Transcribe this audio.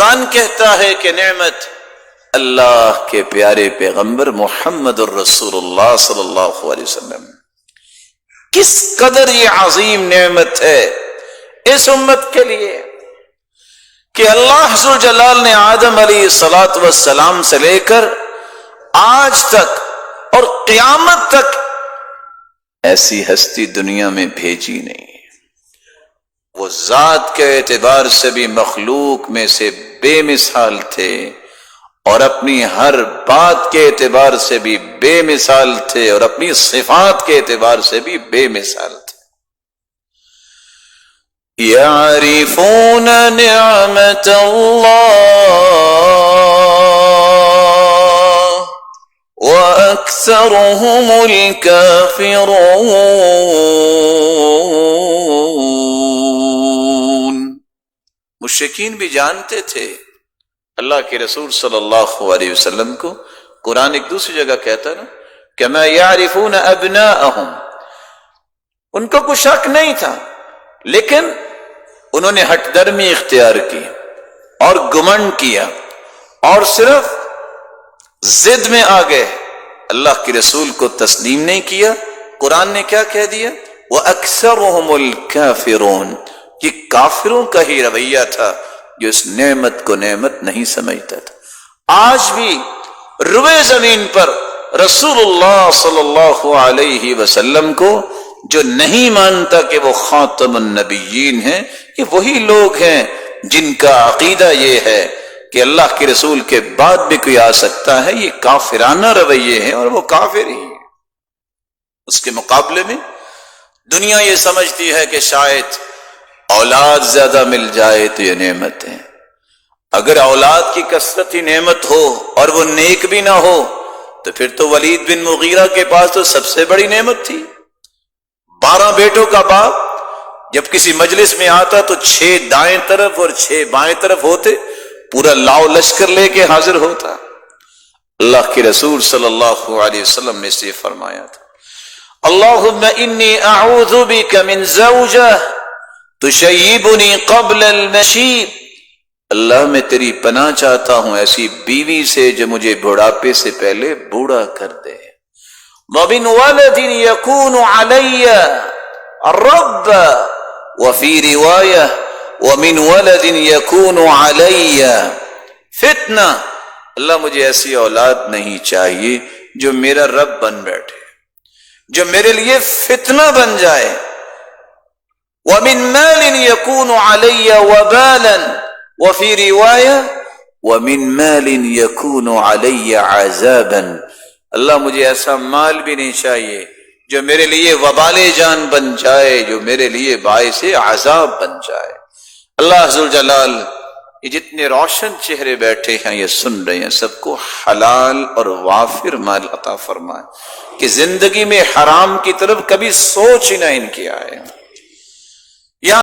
قرآن کہتا ہے کہ نعمت اللہ کے پیارے پیغمبر محمد الرسول اللہ صلی اللہ علیہ وسلم، کس قدر یہ عظیم نعمت ہے اس امت کے لیے کہ اللہ ذو جلال نے آدم علیہ الصلوۃ والسلام سے لے کر آج تک اور قیامت تک ایسی ہستی دنیا میں بھیجی نہیں۔ وہ ذات کے اعتبار سے بھی مخلوق میں سے بے مثال تھے اور اپنی ہر بات کے اعتبار سے بھی بے مثال تھے اور اپنی صفات کے اعتبار سے بھی بے مثال تھے۔ یعرفون نعمت اللہ وَأَكْثَرُهُمُ الْكَافِرُونَ۔ مشرکین بھی جانتے تھے اللہ کے رسول صلی اللہ علیہ وسلم کو۔ قرآن ایک دوسری جگہ کہتا نا كَمَا يَعْرِفُونَ أَبْنَاءَهُمْ، ان کو کوئی شک نہیں تھا، لیکن انہوں نے ہٹ درمی اختیار کی اور گمنڈ کیا اور صرف ضد میں آ گئے، اللہ کے رسول کو تسلیم نہیں کیا۔ قرآن نے کیا کہہ دیا؟ وَأَكْثَرُهُمُ الْكَافِرُونَ، یہ کافروں کا ہی رویہ تھا جو اس نعمت کو نعمت نہیں سمجھتا تھا۔ آج بھی روئے زمین پر رسول اللہ صلی اللہ علیہ وسلم کو جو نہیں مانتا کہ وہ خاتم النبیین ہیں، یہ وہی لوگ ہیں جن کا عقیدہ یہ ہے کہ اللہ کے رسول کے بعد بھی کوئی آ سکتا ہے۔ یہ کافرانہ رویے ہیں اور وہ کافر ہی ہیں۔ اس کے مقابلے میں دنیا یہ سمجھتی ہے کہ شاید اولاد زیادہ مل جائے تو یہ نعمت ہے۔ اگر اولاد کی کثرت ہی نعمت ہو اور وہ نیک بھی نہ ہو تو پھر تو ولید بن مغیرہ کے پاس تو سب سے بڑی نعمت تھی۔ 12 بیٹوں کا باپ جب کسی مجلس میں آتا تو 6 دائیں طرف اور 6 بائیں طرف ہوتے، پورا لاؤ لشکر لے کے حاضر ہوتا۔ اللہ کے رسول صلی اللہ علیہ وسلم نے اسے فرمایا تھا اللہم انی اعوذ بک من زوجہ تشیبنی قبل المشیب، اللہ میں تیری پناہ چاہتا ہوں ایسی بیوی سے جو مجھے بڑھاپے سے پہلے بوڑھا کر دے۔ ومن ولد یکون علی الرب، وفی روایہ وَمِن وَلَدٍ يَكُونُ عَلَيَّ فِتْنَةً، اللہ مجھے ایسی اولاد نہیں چاہیے جو میرا رب بن بیٹھے، جو میرے لیے فتنہ بن جائے۔ وَمِن مَالٍ يَكُونُ عَلَيَّ وَبَالًا، وَفِي رِوَایَةٍ وَمِن مَالٍ يَكُونُ عَلَيَّ عَذَابًا، اللہ مجھے ایسا مال بھی نہیں چاہیے جو میرے لیے وبال جان بن جائے، جو میرے لیے باعث عذاب بن جائے۔ اللہ ذو جلال یہ جتنے روشن چہرے بیٹھے ہیں یہ سن رہے ہیں، سب کو حلال اور وافر مال عطا فرمائے کہ زندگی میں حرام کی طرف کبھی سوچ ہی نہ ان کی آئے۔